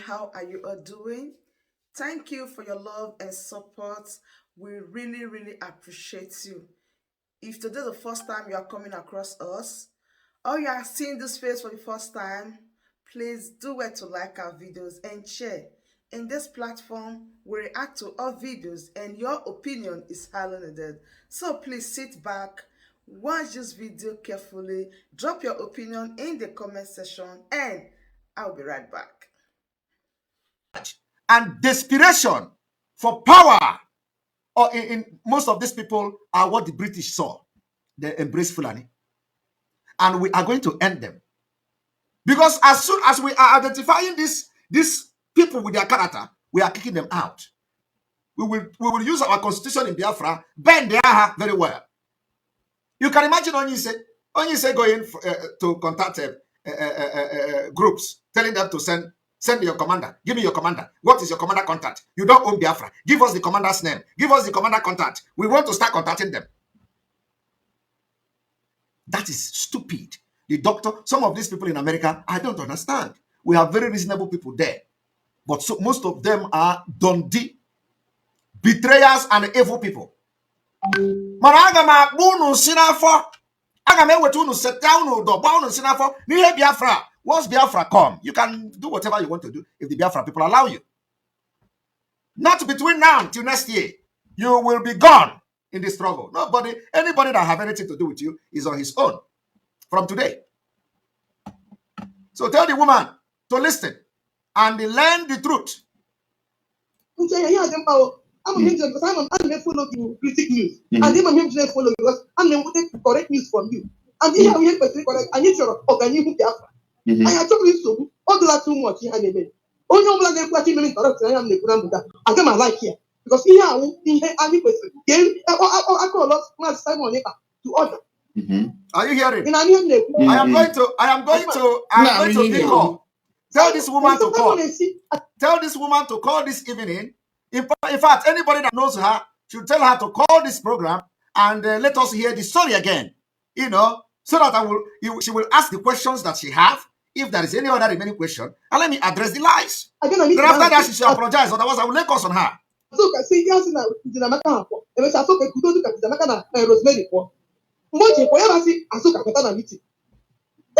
how are you all doing? Thank you for your love and support. We really, really appreciate you. If today is the first time you are coming across us, or you are seeing this face for the first time, please do it to like our videos and share. In this platform, we react to all videos and your opinion is highly needed. So please sit back, watch this video carefully, drop your opinion in the comment section, and I'll be right back. And desperation for power, or in most of these people are what the British saw. They embrace Fulani. And we are going to end them. Because as soon as we are identifying these people with their character, we are kicking them out. We will use our constitution in Biafra, bend their heart very well. You can imagine Onye going to contact groups, telling them to send me your commander. Give me your commander. What is your commander contact? You don't own Biafra. Give us the commander's name. Give us the commander contact. We want to start contacting them. That is stupid. The doctor, some of these people in America, I don't understand. We have very reasonable people there. But most of them are Dundee, betrayers and evil people. Once Biafra come, you can do whatever you want to do if the Biafra people allow you. Not between now till next year. You will be gone in the struggle. Anybody that have anything to do with you is on his own from today. So tell the woman to listen and learn the truth. I'm going to follow you critic news. And then I'm going to follow you because I'm going to take correct news from you. And then I'm going to correct. I need your organic Biafra. I have told you so. All the too much here. Only one that watching me correct. I am the Kuranda. I get my like here because here I will be any question. I call us Simon to order. Are you hearing? I am going to pick up. Tell this woman to call. Tell this woman to call this evening. In fact, anybody that knows her should tell her to call this program and let us hear the story again. You know, so that she will ask the questions that she have. If there is any other remaining question, and let me address the lies. Then after that, she should apologize. Otherwise, I will lay curse on her. So I see yes in the if I saw a good look at the Rosemary for much whatever I see, I saw a meeting.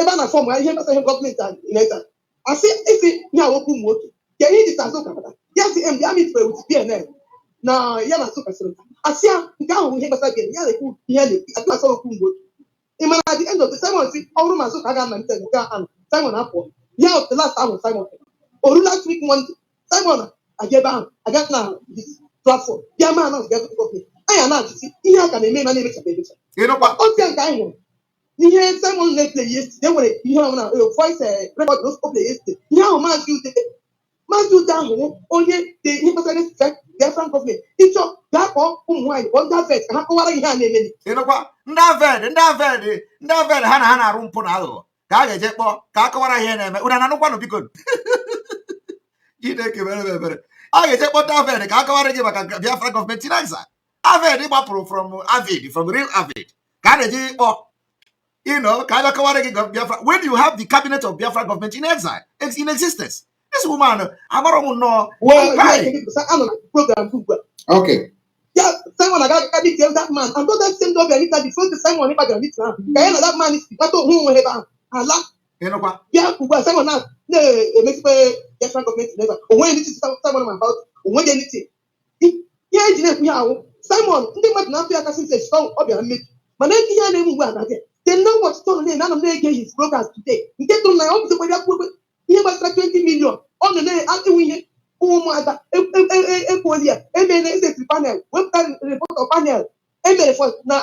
Even a form where I hear government and later. I see if now open working. Can you just ask a yes, the army with PNL. Now, Yana Super. I see down here, but again, I saw a good. At the end of the Simon, all room as and Simon Apple. Yeah, the last time was Simon. Or last week, Simon, I get down. I got now this platform. Yeah, man, I'm getting coffee. I am not see. Here can make my name is a baby. You know what? You hear Simon left the yesterday. You have a voice record those of the yesterday. Now, man, you down only the hypothetical fact, their frank government. It's all that or why on that face. How are you? You know what? Ndavid, Hana Rumpunado. Kaga Jepo, Kakawara Hene, Unano one be good. You take a very. I get what David, Kakawara give a Biafra government in answer. Avid, from Avid, from real Avid. Kanaji, you know, Kakawara Biafra. When you have the cabinet of Biafra government in exile, it's in existence. This woman, I'm no. Well, program. Okay. Yeah, Simon, I got to tell that man. I'm not that same dog. I need that before the Simon, if I can meet now. That man is not whom we have. Allah. You know what? Yeah, Simon now. No, it makes me get frank of it never. When it is someone about when anything. Yeah, Simon, think what now? I can say strong of your mate. But then he had him well. They know what's done. None of them get his programs today. You get to my office where they he was like 20 million on the day after we panel, website report of panel, for now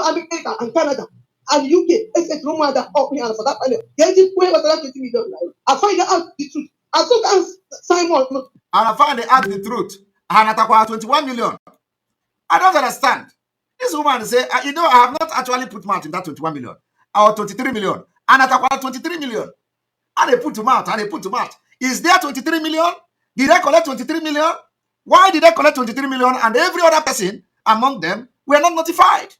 America and Canada and UK, except no matter up here for that panel. Getting where was that 20 million. I find out the truth. I took as Simon. And I find out the truth. And I 21 million. I don't understand. This woman say, I have not actually put mouth in that 21 million or 23 million. And I 23 million. And they put to mouth. Is there 23 million? Did they collect 23 million? Why did they collect 23 million and every other person among them were not notified?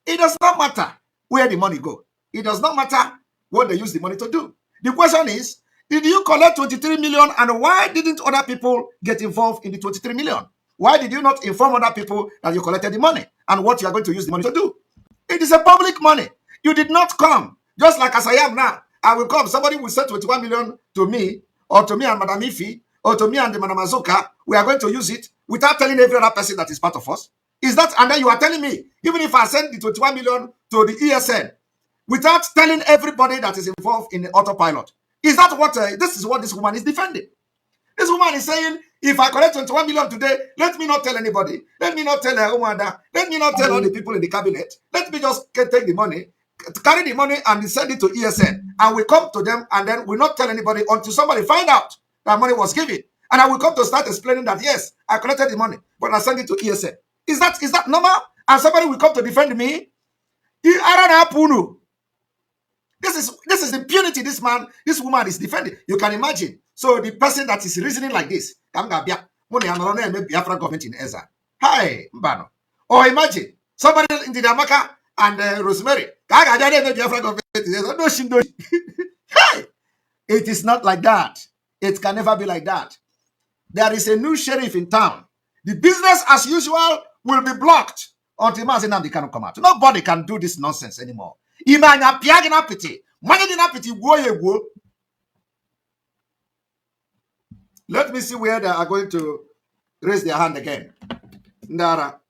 It does not matter where the money go. It does not matter what they use the money to do. The question is, Did you collect 23 million, and why didn't other people get involved in the 23 million? Why did you not inform other people that you collected the money and what you are going to use the money to do? It is a public money. You did not come. Just like as I am now. I will come. Somebody will send 21 million to me, or to me and Madam Ifi, or to me and the Madam Azuka. We are going to use it without telling every other person that is part of us. Is that, and then you are telling me, even if I send the 21 million to the ESN, without telling everybody that is involved in the autopilot, is that what, this is what this woman is defending? This woman is saying, if I collect 21 million today, let me not tell anybody. Let me not tell her Umada. Let me not tell all the people in the cabinet. Let me just take the money, carry the money and send it to ESN. And we come to them and then we not tell anybody until somebody find out that money was given. And I will come to start explaining that, yes, I collected the money, but I sent it to ESN. Is that normal? And somebody will come to defend me? This is impunity this woman is defending. You can imagine. So the person that is reasoning like this, Biafra government in Eza. Hi, Mbano. Or imagine somebody in the Damaka and Rosemary. Biafra government in Eza. No, hey, it is not like that. It can never be like that. There is a new sheriff in town. The business as usual will be blocked until Mazinamdi cannot come out. Nobody can do this nonsense anymore. Let me see where they are going to raise their hand again. Ndara.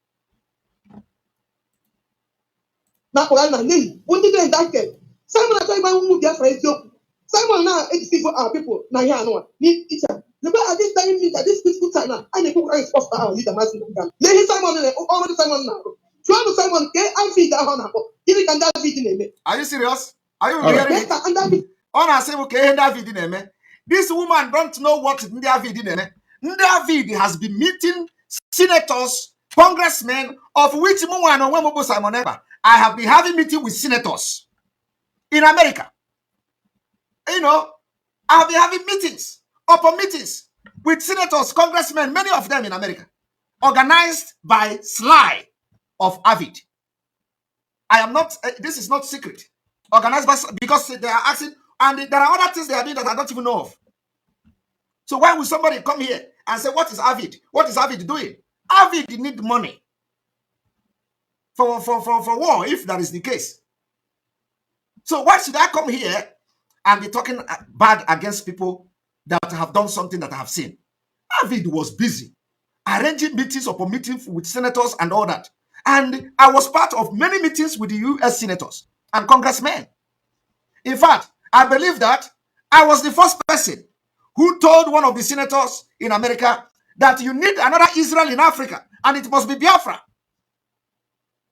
Simon now people are people now here no need teacher. The boy at this time meet at this peaceful time now and the people are supposed to lead the massive gun. Lay Simon already Simon now. Join Simon ke I feed that on. Give it and that video name. Are you serious? Are you hearing me? On a say okay David name. This woman don't know what David name. David has been meeting senators, congressmen, of which Simon ever. I have been having meeting with senators in America. You know, I've been having meetings, upper meetings with senators, congressmen, many of them in America, organized by Sly of Avid. I am not, this is not secret. Organized by, because they are asking, and there are other things they are doing that I don't even know of. So why would somebody come here and say, what is Avid? What is Avid doing? Avid need money for war, if that is the case. So why should I come here and be talking bad against people that have done something that I have seen? Avid was busy arranging meetings upon meetings with senators and all that. And I was part of many meetings with the US senators and congressmen. In fact, I believe that I was the first person who told one of the senators in America that you need another Israel in Africa and it must be Biafra.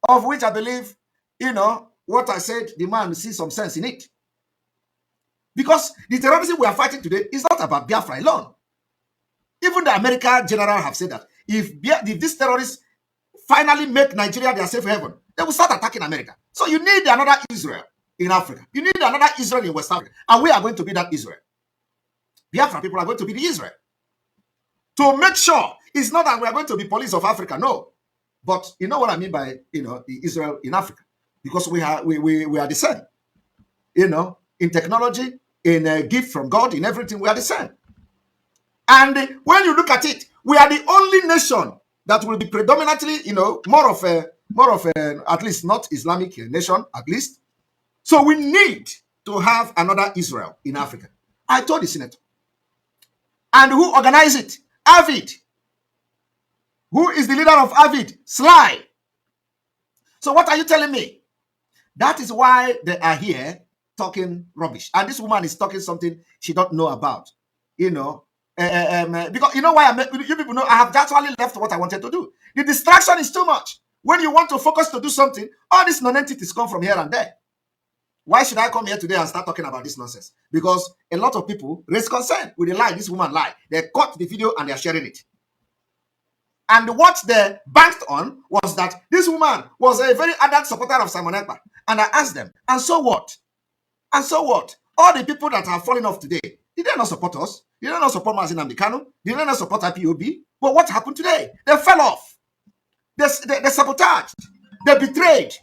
Of which I believe, you know, what I said, the man sees some sense in it. Because the terrorism we are fighting today is not about Biafra alone. Even the American general have said that if these terrorists finally make Nigeria their safe haven, they will start attacking America. So you need another Israel in Africa. You need another Israel in West Africa. And we are going to be that Israel. Biafra people are going to be the Israel. To make sure it's not that we are going to be police of Africa, no. But you know what I mean by, you know, the Israel in Africa. Because we are the same. You know, in technology, in a gift from God, in everything, we are the same. And when you look at it, we are the only nation that will be predominantly, you know, more of a, at least not Islamic nation, at least. So we need to have another Israel in Africa. I told the senator. And who organized it? Avid. Who is the leader of Avid? Sly. So what are you telling me? That is why they are here talking rubbish. And this woman is talking something she don't know about. You know, because you know why you people know I have actually left what I wanted to do. The distraction is too much. When you want to focus to do something, all these non-entities come from here and there. Why should I come here today and start talking about this nonsense? Because a lot of people raise concern with the lie this woman lied. They caught the video and they're sharing it. And what they banked on was that this woman was a very ardent supporter of Simon Ekpa. And I asked them, and so what? And so what? All the people that are falling off today, did they not support us? Did they not support Mazin Amdekano? Did they not support IPOB? But what happened today? They fell off. They sabotaged. They betrayed.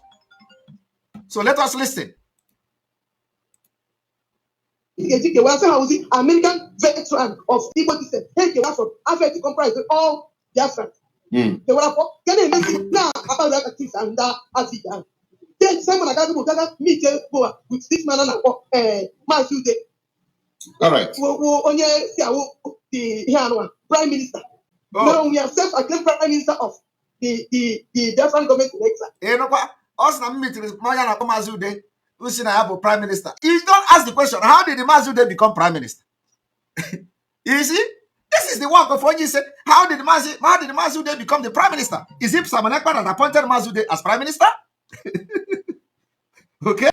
So let us listen. American veteran of Igbo descent. Hey, from Africa to comprise all their friends. They were for can they make it now about that things and that Africa. Then Simon Agago meet with this man and Matthew Day. All right. The Prime Minister. Now we have self-acclaimed Prime Minister of the different government in exile. You know what? Us na meeting is Maya na Mazude, who's in a Prime Minister. You don't ask the question, how did the Mazude become Prime Minister? You see? This is the work of what you said. How did the Mazude become the Prime Minister? Is it Simon Ekpa that appointed Mazude as Prime Minister? Okay?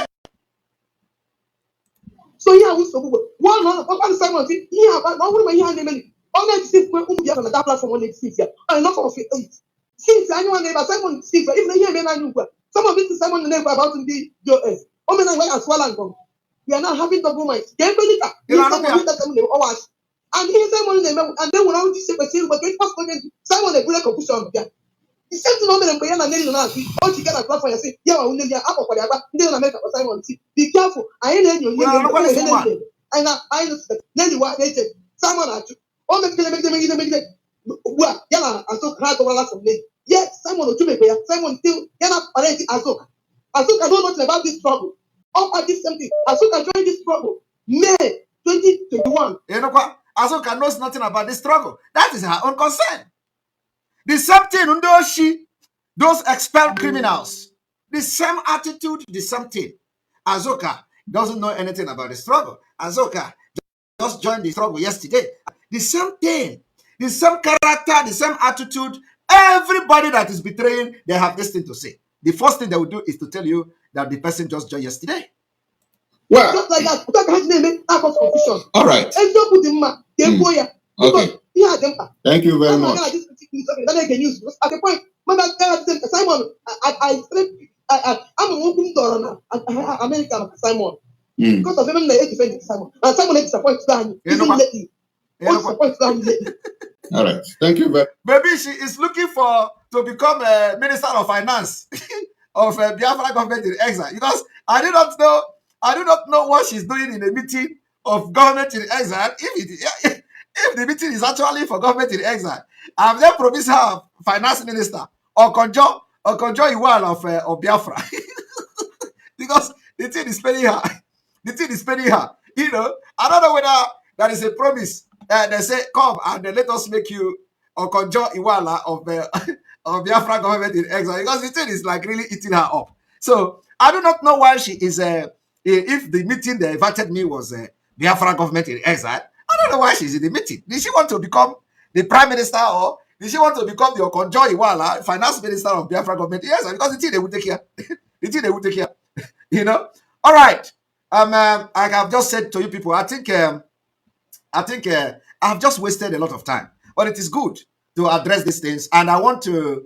So here we so one on Simon here but now what here name only see when be on that platform on see here enough of it since anyone neighbor Simon see even here me na you some of it Simon neighbor about to be US o me na why as well and go we are now having double mind then go later and he Simon name and then when all this say but Simon dey bring confusion there. The same thing on the na name na see all you get a platform say yeah we need ya akwa kwa aba ndị na make Simon see be careful I know you and I know then you are Simon aju o make wa ya na aso cry to wala from me yes Simon oju me ya Simon still ya na parent aso know nothing about this trouble all of this something Asoka join this struggle May 2021. You know what? Asoka knows nothing about this struggle. That is her own concern. The same thing, those expelled criminals, the same attitude, the same thing. Asoka doesn't know anything about the struggle. Asoka just joined the struggle yesterday. The same thing, the same character, the same attitude. Everybody that is betraying, they have this thing to say. The first thing they will do is to tell you that the person just joined yesterday. Well, just like that, confusion. All right. Okay. Thank you very much. At the point, Simon, I'm a open door now. American Simon. Because of them, they defend Simon. And Simon is disappointed. All right. Thank you very much. Maybe she is looking to become a minister of finance of Biafra government in exile. Because I do not know what she's doing in a meeting of government in exile. If the meeting is actually for government in exile, I've then promised her finance minister or Konjo Iwan of Biafra. Because the thing is paying her. The thing is paying her. You know, I don't know whether that is a promise. They say, come and let us make you Okonjo Iweala of Biafra government in exile. Because the thing is like really eating her up. So I do not know why she is, if the meeting they invited me was Biafra government in exile, I don't know why she's in the meeting. Did she want to become the prime minister or did she want to become the Okonjo Iweala finance minister of Biafra government in exile? Because the thing they would take care. The thing they would take care. You know? All right. I have just said to you people, I think I've just wasted a lot of time. But it is good to address these things. And I want to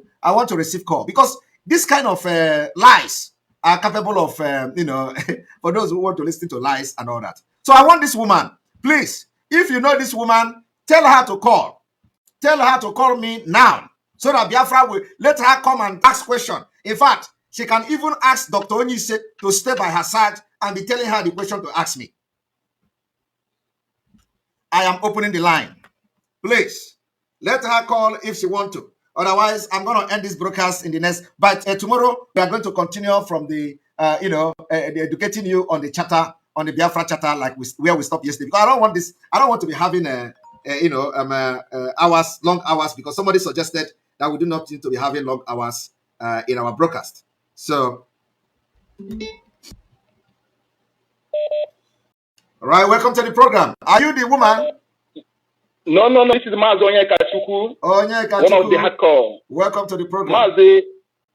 receive call because this kind of lies are capable of, for those who want to listen to lies and all that. So I want this woman, please, if you know this woman, tell her to call. Tell her to call me now so that Biafra will let her come and ask question. In fact, she can even ask Dr. Onyise to stay by her side and be telling her the question to ask me. I am opening the line. Please, let her call if she wants to. Otherwise, I'm going to end this broadcast in the next. But tomorrow, we are going to continue from the, educating you on the chatter, on the Biafra chatter, like where we stopped yesterday. Because I don't want this. I don't want to be having hours, long hours, because somebody suggested that we do not need to be having long hours in our broadcast. So, all right, welcome to the program. Are you the woman? No. This is Mazi Onyeka Chukwu. One of the hardcore. Welcome to the program. Mazi,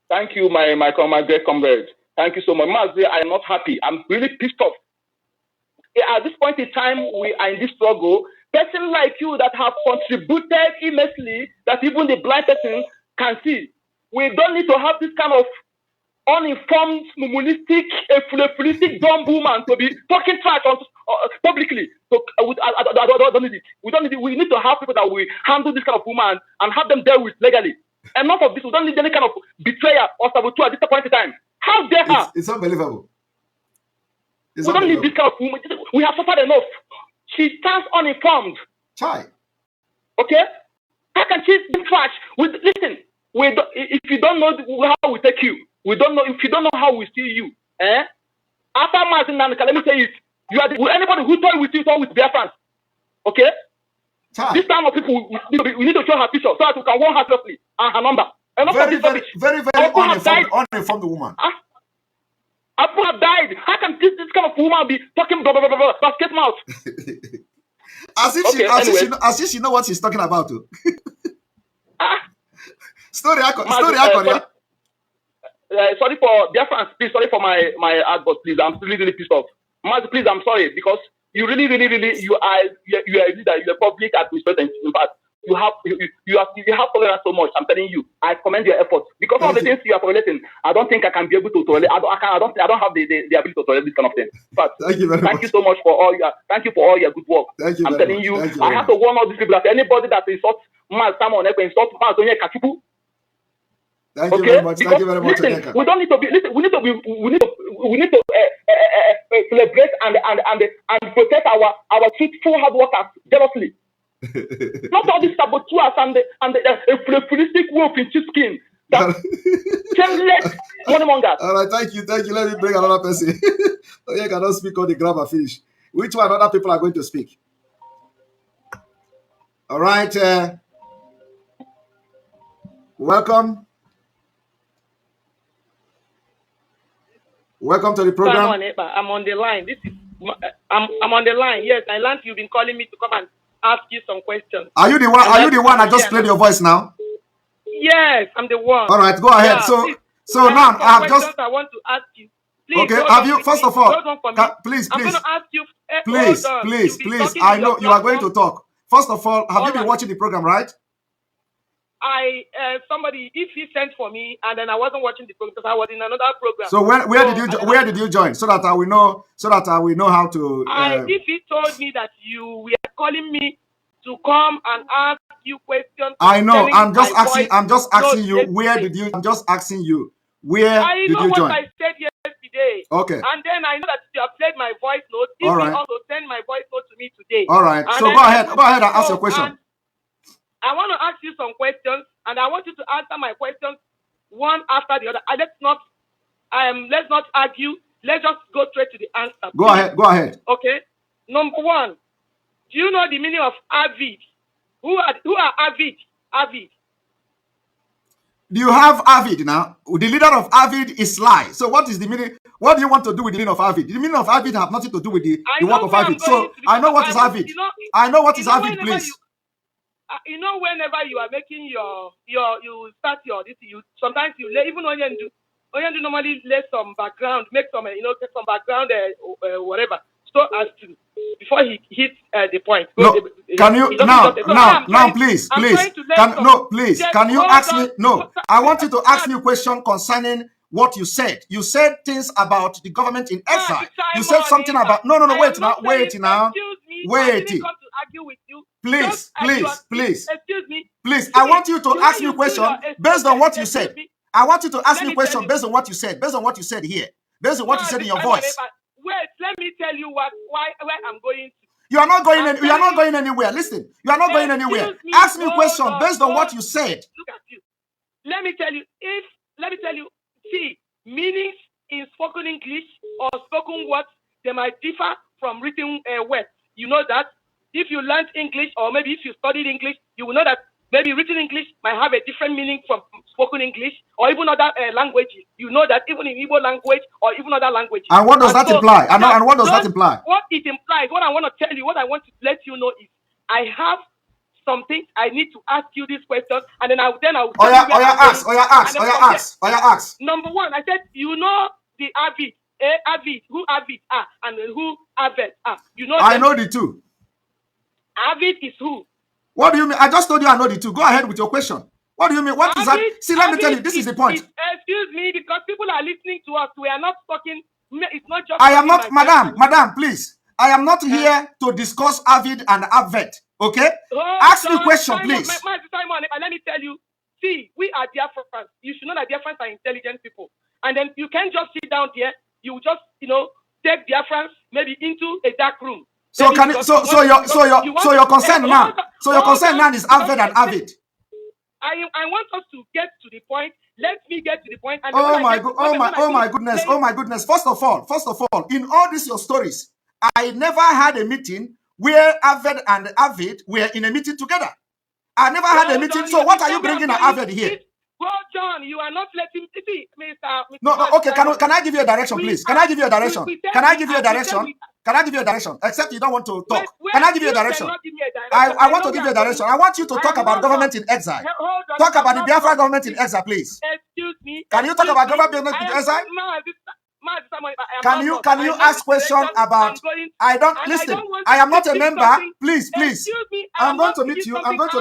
thank you, my great comrade. Thank you so much. Mazi, I am not happy. I'm really pissed off. At this point in time, we are in this struggle. Person like you that have contributed immensely, that even the blind person can see. We don't need to have this kind of uninformed, mumulistic, fulistic, dumb woman to be talking trash publicly. So I don't need it. We don't need it. We need to have people that will handle this kind of woman and have them dealt with legally. Enough of this. We don't need any kind of betrayal or saboteur at this point in time. How dare her? It's unbelievable. It's We don't need this kind of woman. We have suffered enough. She stands uninformed. Chai. Okay? How can she trash? Listen, if you don't know how we take you, we don't know. If you don't know how we see you, after Martin Nanaka, let me say it. You are anybody who told with you, told with their fans. Okay? Chai. This time of people, we need to show her picture so that we can warn her closely and her number. Very uninformed woman. People have died. How can this kind of woman be talking basket mouth? as if she know what she's talking about. Story. Sorry for dear friends, please. Sorry for my advert, please. I'm really pissed off. Maz, please, I'm sorry because you really you are a leader. You're a public administrator. In fact, you have tolerance so much. I'm telling you, I commend your efforts because of the things you are tolerating. I don't think I can be able to tolerate. I don't have the ability to tolerate this kind of thing. But thank you so much for all your good work. I'm telling you, I have to warn all these people that anybody that insults Maz Simon insult Maz Onye Kachuku. Thank you very much. Thank you very much. Listen, we don't need to be. Listen, we need to celebrate and protect our truthful hard workers jealously. Not all these saboteurs and the futuristic wolf in sheepskin. Shameless money mongers. All right, thank you. Let me bring another person. You cannot speak on the grammar finish. Which one other people are going to speak? All right. Welcome. Welcome to the program. I'm on the line. I'm on the line. Yes, I learned you've been calling me to come and ask you some questions. Are you the one? Are you the one I just played your voice now? Yes, I'm the one. All right, go ahead. Yeah, so now I have just. I want to ask you. Please, okay. Have you? First of all, please. I'm going to ask you. Please. I know you are going to talk. First of all, have you been watching the program, right? Somebody, if he sent for me, and then I wasn't watching the program because I was in another program. So where did you join so that I will know how to? If he told me that you were calling me to come and ask you questions. I know. I'm just asking you. Where did you? I'm just asking you. Where did you join? I know what I said yesterday. Okay. And then I know that you have played my voice note. If you also send my voice note to me today. All right. So go ahead and ask your question. I want to ask you some questions, and I want you to answer my questions one after the other. Let's not argue. Let's just go straight to the answer. Go ahead. Okay. Number one, do you know the meaning of avid? Who are avid? Avid. Do you have avid now? The leader of avid is Sly. So what is the meaning? What do you want to do with the meaning of avid? The meaning of avid have nothing to do with the work of avid. So I know what is avid. I know what is avid, please. Whenever you are making you start your this, sometimes you lay, even when you do normally lay some background, make some get some background whatever, so as to before he hits the point. No, can you now please can you ask me? No, I want you to ask me a question concerning what you said. You said things about the government in exile. You said something about wait now. Argue with you. Please. Excuse me. Please, I want you to ask me a question based on what you said. I want you to ask me a question based on what you said. Based on what you said here. Based on what you said in your voice. Wait, let me tell you where I'm going to. You are not going anywhere. Listen, you are not going anywhere. Ask me a question based on what you said. Look at you. Let me tell you. See, meanings in spoken English or spoken words, they might differ from written words. You know that. If you learned English, or maybe if you studied English, you will know that maybe written English might have a different meaning from spoken English, or even other languages. You know that even in Igbo language or even other languages. And what does that imply? And what does that imply? What it implies, what I want to tell you, what I want to let you know is, I have some things I need to ask you this question, and then I will ask. Number one, I said, you know the avid, who avid are, and who avid are. You know. I know the two. Avid is who? What do you mean? I just told you I know the two. Go ahead with your question. What do you mean? What is that? See, let me tell you, this is the point. Excuse me, because people are listening to us. We are not talking. It's not just. I am not, madam, please. I am not here to discuss avid and avet. Okay? Ask me a question, please. Simon, let me tell you. See, we are dear friends. You should know that dear friends are intelligent people. And then you can't just sit down there. You just, take Biafrans maybe into a dark room. So can you, so your concern now? So your concern now is Avid and Avid. I want us to get to the point. Let me get to the point. And oh my goodness. First of all, in all these your stories, I never had a meeting where Avid and Avid were in a meeting together. I never had a meeting. So what are you bringing an Avid here? Well, John, you are not letting me see, Mr. No, okay. Can I give you a direction, please? Can I give you a direction? Can I give you a direction? Can I give you a direction? Except you don't want to talk. Can I give you a direction? I want to give you a direction. I want you to talk about government in exile. Talk about the Biafra government in exile, please. Excuse me. Can you talk about government in exile? Can you ask questions about? I don't listen. I am not a member. Please. I'm going to meet you. I'm not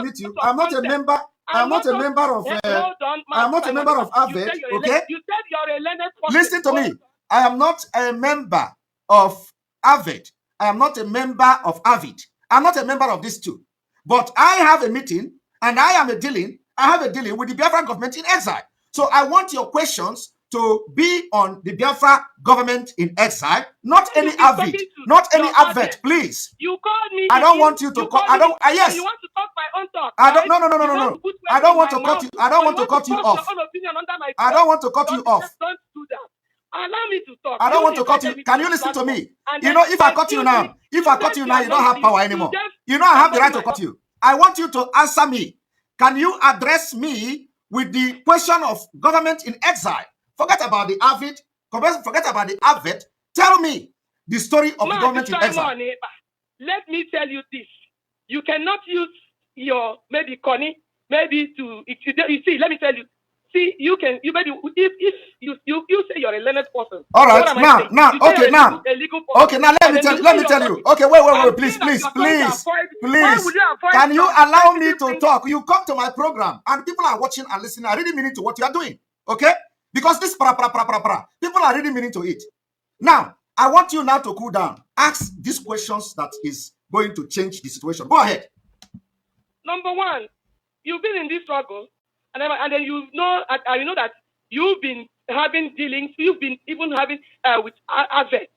a member. I'm not a member of. I'm not a member of Avid. Okay. You said you're a learned person. Listen to me. I am not a member of Avid. I am not a member of Avid. I'm not a member of these two. But I have a meeting and I have a dealing with the Biafra government in exile. So I want your questions to be on the Biafra government in exile, not any Avid, not any Avid, please. You called me. I don't want you to call. I don't. Yes. You want to talk my own talk. I don't. No. I don't want to cut you. I don't want to cut you off. I don't want to cut you off. Don't do that. Allow me to talk. I don't want to cut you. Can you listen to me? You know, if I cut you now, you don't have power anymore. You know, I have the right to cut you. I want you to answer me. Can you address me with the question of government in exile? Forget about the Avid. Forget about the Avid. Tell me the story of the government in exile. Let me tell you this. You cannot use your maybe Connie, maybe to you see. Let me tell you. See, you maybe if you say you're a learned person. All right, now, let me tell you. Okay, wait, please. Can you allow me to talk? You come to my program and people are watching and listening. I really mean to what you are doing. Okay? Because this people are really meaning to it. Now, I want you now to cool down. Ask these questions that is going to change the situation. Go ahead. Number one, you've been in this struggle, and then you know that you've been having dealings. You've been even having with Avet.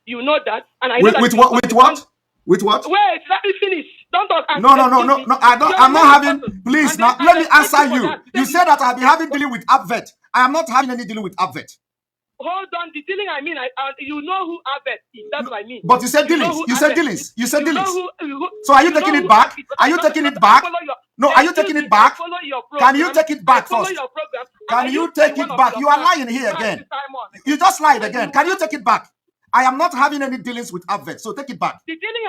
You know that, and I know that. With what? Wait, let me finish. Don't talk. No. I'm not having. Please, now let me answer you. You said that I'll be having dealing with Avet. I am not having any dealing with Avet. Hold on, the dealing I mean, you know who Avet is. That's what I mean. But you said dealings. You said dealings. So are you taking it back? Are you taking it back? No, are you taking it back? Can you take it back first? Can you take it back? You are lying here again. You just lied again. Can you take it back? I am not having any dealings with Avet, so take it back. The dealing,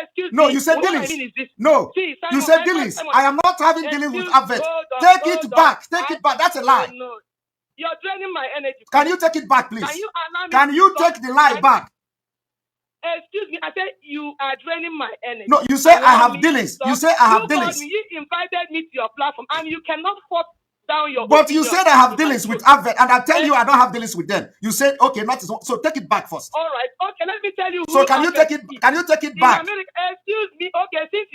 excuse no, me. You said dealings. No, you said dealings. I am not having dealings with Avet. Take it back. Take it back. That's a lie. No. You're draining my energy. Can you take it back, please? Can you take the lie back? Excuse me, I said you are draining my energy. No, you say I have dealings. You say I have dealings. You invited me to your platform, and you cannot force down your. But you said I have dealings with Avet, and I tell you I don't have dealings with them. You said okay, not so take it back first. All right, okay, let me tell you. So can you take it? Can you take it back? Excuse me, okay, since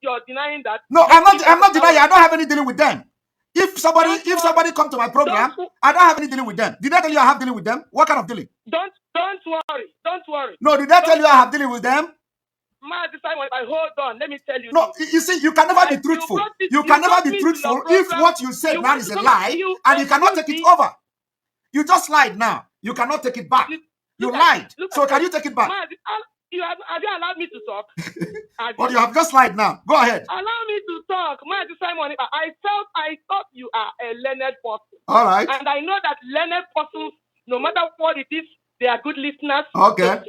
you're denying that. No, I'm not denying. I don't have any dealing with them. If somebody come to my program, I don't have any dealing with them. Did I tell you I have dealing with them? What kind of dealing? Don't worry. No, did I tell you I have dealing with them? Hold on, let me tell you. No, you see, you can never be truthful. You can never be truthful if what you said now is a lie and you cannot take it over. You just lied now. You cannot take it back. You lied. So can you take it back? Have you allowed me to talk? But you have just lied now. Go ahead. Allow me to talk. I thought you are a learned person. All right. And I know that learned persons, no matter what it is, they are good listeners. Okay.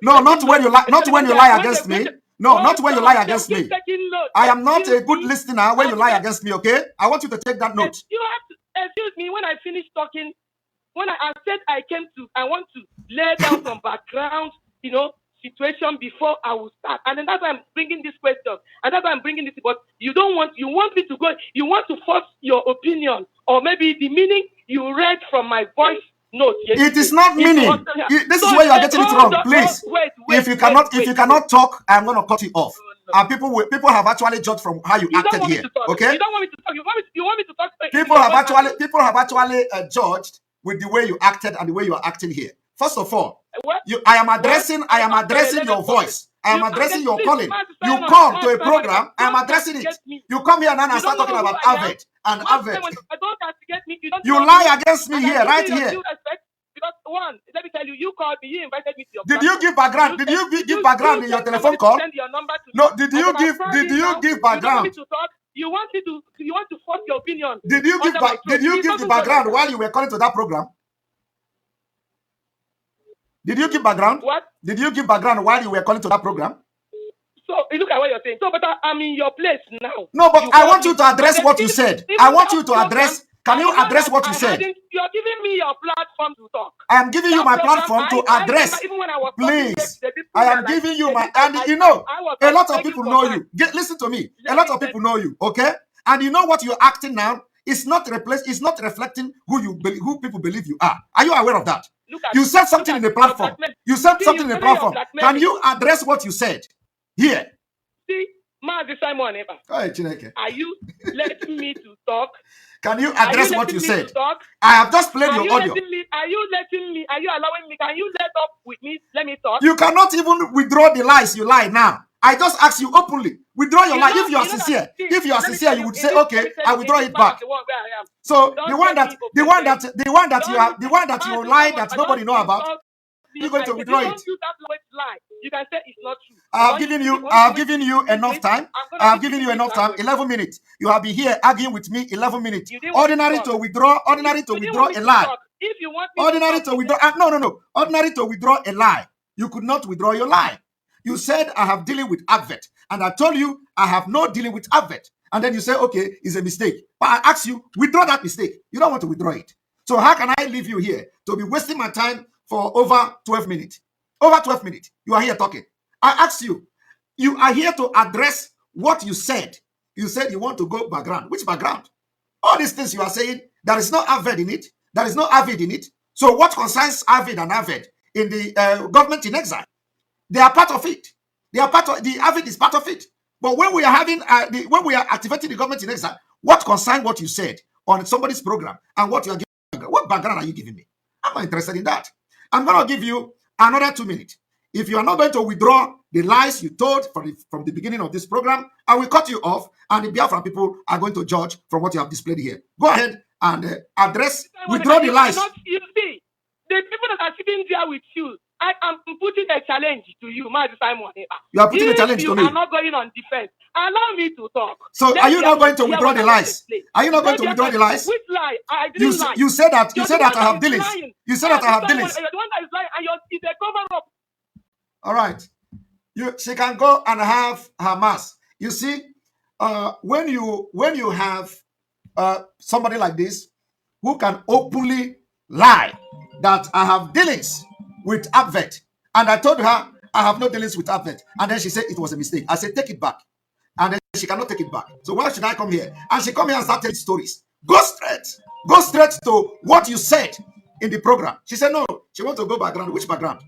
No, not when you lie. Not when you lie against me. No, not when you lie against me. I am not a good listener when you lie against me. Okay. I want you to take that note. You have to excuse me when I finish talking. When I said I want to lay down some background, situation before I will start. And then that's why I'm bringing this question. And that's why I'm bringing this. But you want me to go. You want to force your opinion or maybe the meaning you read from my voice note. It is not meaning. This is where you are getting it wrong. Please. If you cannot talk, I'm going to cut you off. And people have actually judged from how you acted here. Okay? You don't want me to talk. You want me to talk. People have actually judged with the way you acted and the way you are acting here. First of all, What? I am addressing your voice. I am addressing your calling. You come to a program, I am addressing it. You come here now and start talking about Avet and Avet. You lie against me here, right here. Because one, let me tell you, you called me, you invited me to your Did you give background? Did you give background in your telephone call? No, did you give background? You want to force your opinion. Did you give the background while you were calling to that program? Did you give background? What? Did you give background while you were calling to that program? So look at what you're saying. So, but I'm in your place now. No, but I want you to address what you said. I want you to address. Can you address what you said? You're giving me your platform to talk. I am giving you my platform to address. Please, I am giving you my, and you know, a lot of people know you. Listen to me. A lot of people know you, okay? And you know what you're acting now is not reflecting who people believe you are. Are you aware of that? You said something in the platform. You said something in the platform. Can you address what you said here? See, Mazi Simon, are you letting me to talk? Can you address what you said? I have just played your audio. Are you allowing me? Can you let up with me? Let me talk. You cannot even withdraw the lies you lie now. I just asked you openly. Withdraw your lie. If you are sincere, you would say, okay, I withdraw it back. So the one that you lie that nobody know about, you're going to withdraw it. You can say it's not true. I have given you enough time. I have given you enough time. 11 minutes. You have been here arguing with me 11 minutes. Ordinary to withdraw a lie. Ordinary to withdraw. No. Ordinary to withdraw a lie. You could not withdraw your lie. You said I have dealing with Advert, and I told you I have no dealing with Advert. And then you say, okay, it's a mistake. But I asked you, withdraw that mistake. You don't want to withdraw it. So how can I leave you here to be wasting my time for over 12 minutes? Over 12 minutes. You are here talking. I asked you, you are here to address what you said. You said you want to go background. Which background? All these things you are saying, there is no Avid in it. There is no Avid in it. So what concerns Avid and Avid in the government in exile? They are part of it. They are part of the Avid is part of it. But when we are having when we are activating the government in exile, what concerns what you said on somebody's program and what you are giving? What background are you giving me? I'm not interested in that. I'm going to give you another 2 minutes. If you are not going to withdraw the lies you told from the beginning of this program, I will cut you off, and the Biafran people are going to judge from what you have displayed here. Go ahead and withdraw the lies. You see, the people that are sitting there with you, I am putting a challenge to you, Mazi Simon. You are putting a challenge to me. You are not going on defense. Allow me to talk. So are you not going to withdraw the lies? Are you not going to withdraw the lies? Which lie? I didn't lie. You said that I have dealings. You said that I have dealings. You're the one that is lying, and it's a cover up. All right. She can go and have her mass. You see, when you have somebody like this who can openly lie that I have dealings with Advert, and I told her I have no dealings with Advert, and then she said it was a mistake. I said take it back, and then she cannot take it back. So why should I come here? And she come here and start telling stories. Go straight to what you said in the program. She said no, she wants to go background. Which background?